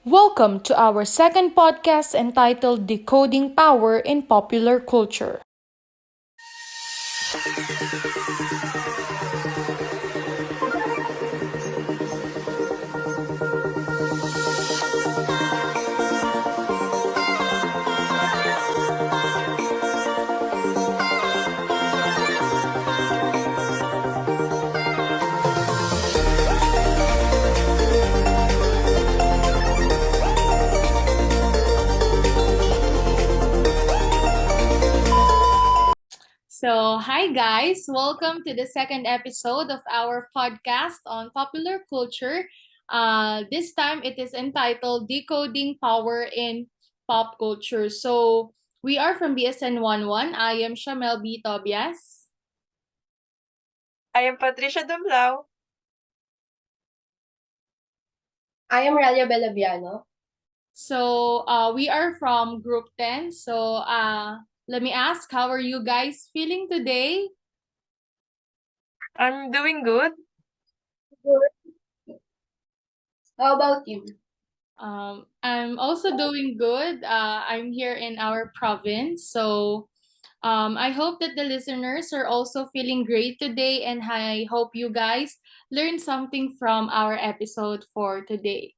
Welcome to our second podcast entitled Decoding Power in Popular Culture. Hi guys, welcome to the second episode of our podcast on popular culture. This time it is entitled Decoding Power in Pop Culture. We are from BSN 11. I am Shamel B. Tobias. I am Patricia Dumblao. I am Ralia Bellaviano. We are from Group 10. Let me ask, how are you guys feeling today? I'm doing good. How about you? I'm also doing good. I'm here in our province. I hope that the listeners are also feeling great today, and I hope you guys learned something from our episode for today.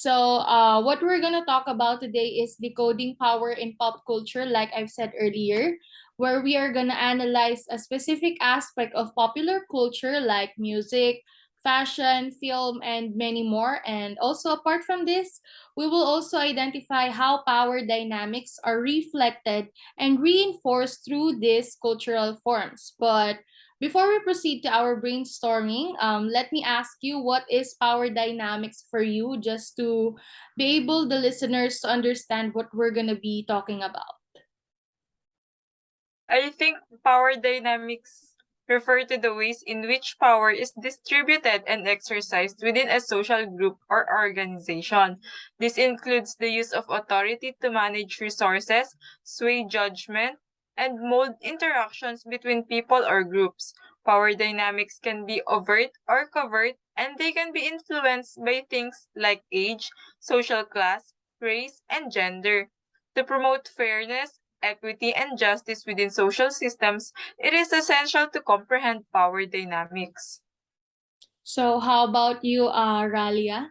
What we're going to talk about today is decoding power in pop culture, like I've said earlier, where we are going to analyze a specific aspect of popular culture like music, fashion, film, and many more. And also, apart from this, we will also identify how power dynamics are reflected and reinforced through these cultural forms. But before we proceed to our brainstorming, let me ask you, what is power dynamics for you, just to be able the listeners to understand what we're gonna be talking about. I think power dynamics refer to the ways in which power is distributed and exercised within a social group or organization. This includes the use of authority to manage resources, sway judgment, and mold interactions between people or groups. Power dynamics can be overt or covert, and they can be influenced by things like age, social class, race, and gender. To promote fairness, equity, and justice within social systems, it is essential to comprehend power dynamics. So how about you, Ralia?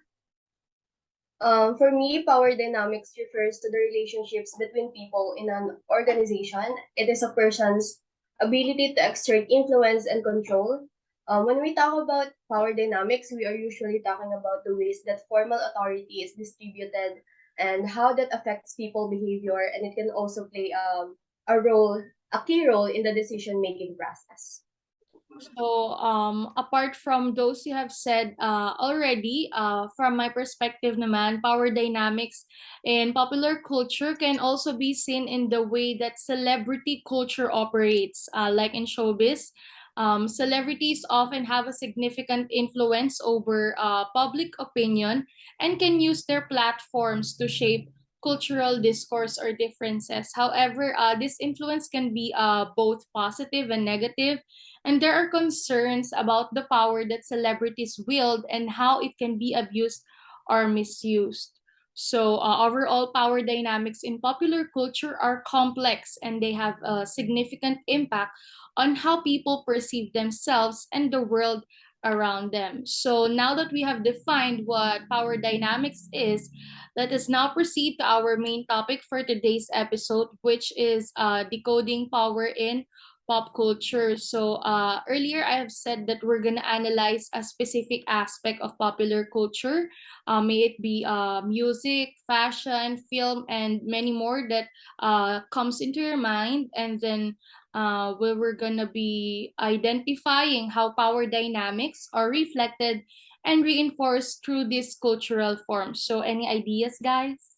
For me, power dynamics refers to the relationships between people in an organization. It is a person's ability to exert influence and control. When we talk about power dynamics, we are usually talking about the ways that formal authority is distributed and how that affects people behavior, and it can also play a key role in the decision making process. Apart from those you have said already, from my perspective naman, power dynamics in popular culture can also be seen in the way that celebrity culture operates. Like in showbiz, celebrities often have a significant influence over public opinion and can use their platforms to shape cultural discourse or differences. However, this influence can be both positive and negative, and there are concerns about the power that celebrities wield and how it can be abused or misused. Overall, power dynamics in popular culture are complex, and they have a significant impact on how people perceive themselves and the world around them. So, now that we have defined what power dynamics is, let us now proceed to our main topic for today's episode, which is decoding power in pop culture. Earlier I have said that we're gonna analyze a specific aspect of popular culture, may it be music, fashion, film, and many more that comes into your mind, and then where we're gonna be identifying how power dynamics are reflected and reinforced through these cultural forms. So, any ideas, guys?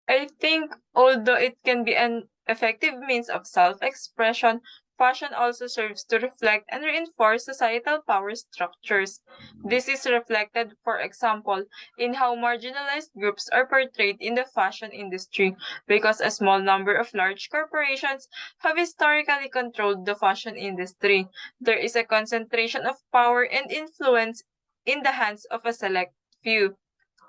I think although it can be an effective means of self-expression, fashion also serves to reflect and reinforce societal power structures. This is reflected, for example, in how marginalized groups are portrayed in the fashion industry, because a small number of large corporations have historically controlled the fashion industry. There is a concentration of power and influence in the hands of a select few.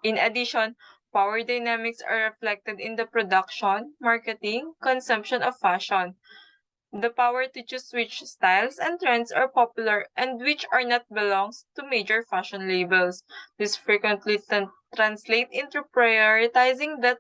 In addition, power dynamics are reflected in the production, marketing, consumption of fashion. The power to choose which styles and trends are popular and which are not belongs to major fashion labels. This frequently translate into prioritizing that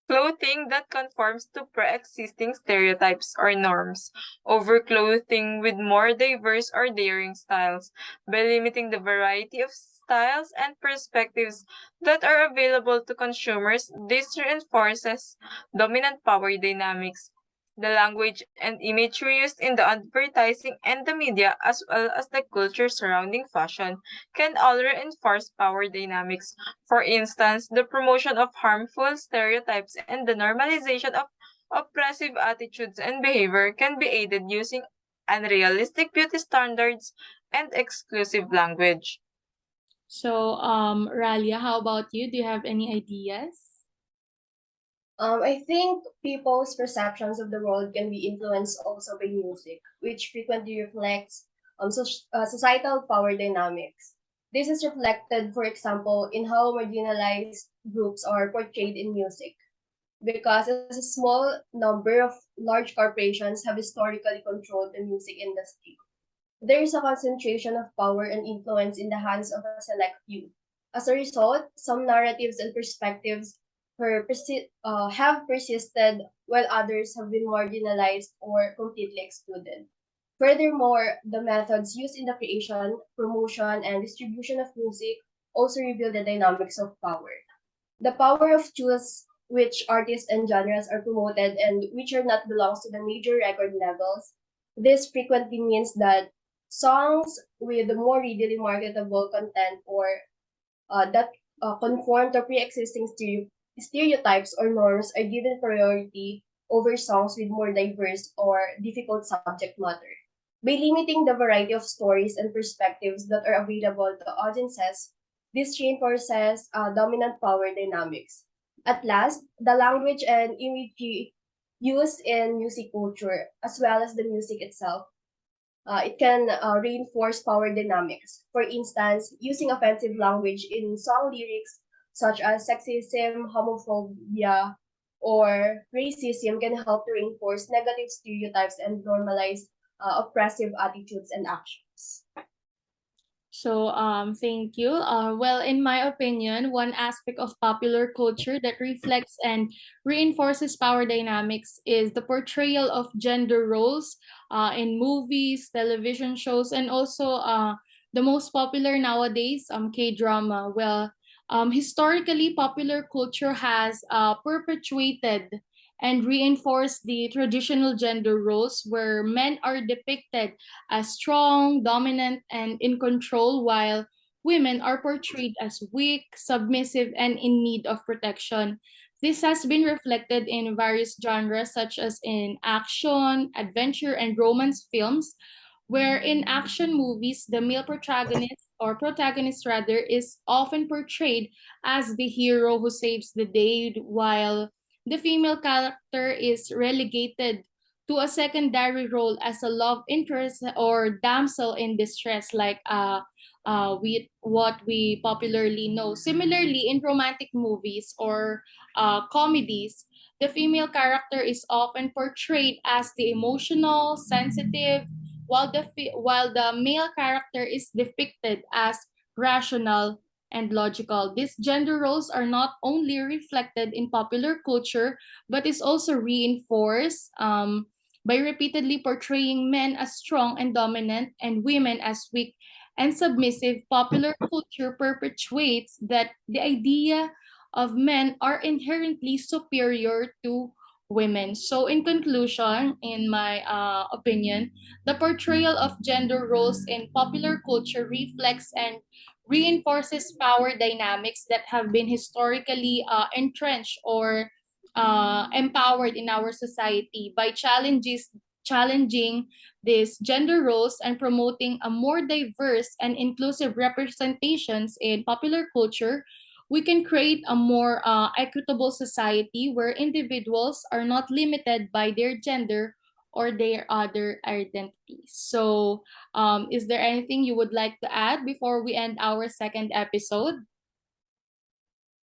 clothing that conforms to pre-existing stereotypes or norms, over clothing with more diverse or daring styles. By limiting the variety of styles and perspectives that are available to consumers, this reinforces dominant power dynamics. The language and imagery used in the advertising and the media, as well as the culture surrounding fashion, can all reinforce power dynamics. For instance, the promotion of harmful stereotypes and the normalization of oppressive attitudes and behavior can be aided using unrealistic beauty standards and exclusive language. So, Ralia, how about you? Do you have any ideas? I think people's perceptions of the world can be influenced also by music, which frequently reflects societal power dynamics. This is reflected, for example, in how marginalized groups are portrayed in music, because a small number of large corporations have historically controlled the music industry. There is a concentration of power and influence in the hands of a select few. As a result, some narratives and perspectives have persisted while others have been marginalized or completely excluded. Furthermore, the methods used in the creation, promotion, and distribution of music also reveal the dynamics of power. The power of choose which artists and genres are promoted and which are not belongs to the major record labels. This frequently means that songs with more readily marketable content or that conform to pre-existing stereotypes or norms are given priority over songs with more diverse or difficult subject matter. By limiting the variety of stories and perspectives that are available to audiences, this reinforces dominant power dynamics. At last, the language and imagery used in music culture, as well as the music itself, it can reinforce power dynamics. For instance, using offensive language in song lyrics such as sexism, homophobia, or racism can help to reinforce negative stereotypes and normalize oppressive attitudes and actions. So, thank you. Well, in my opinion, one aspect of popular culture that reflects and reinforces power dynamics is the portrayal of gender roles in movies, television shows, and also the most popular nowadays, K-drama. Well, historically, popular culture has perpetuated and reinforced the traditional gender roles where men are depicted as strong, dominant, and in control, while women are portrayed as weak, submissive, and in need of protection. This has been reflected in various genres, such as in action, adventure, and romance films, where in action movies, the male protagonist or protagonist rather is often portrayed as the hero who saves the day, while the female character is relegated to a secondary role as a love interest or damsel in distress, like we what we popularly know. Similarly, in romantic movies or comedies, the female character is often portrayed as the emotional, sensitive, while the male character is depicted as rational and logical. These gender roles are not only reflected in popular culture, but is also reinforced by repeatedly portraying men as strong and dominant and women as weak and submissive. Popular culture perpetuates that the idea of men are inherently superior to women. So, in conclusion, in my opinion, the portrayal of gender roles in popular culture reflects and reinforces power dynamics that have been historically entrenched or empowered in our society by challenging these gender roles and promoting a more diverse and inclusive representations in popular culture. We can create a more equitable society where individuals are not limited by their gender or their other identities. So, is there anything you would like to add before we end our second episode?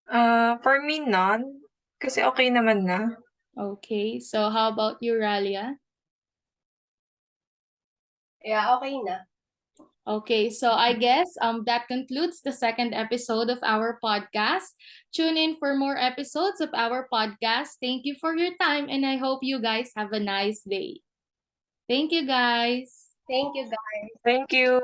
For me, none. Kasi okay naman na. Okay, so how about you, Ralia? Yeah, okay na. Okay, so I guess that concludes the second episode of our podcast. Tune in for more episodes of our podcast. Thank you for your time and I hope you guys have a nice day. Thank you guys. Thank you, guys. Thank you.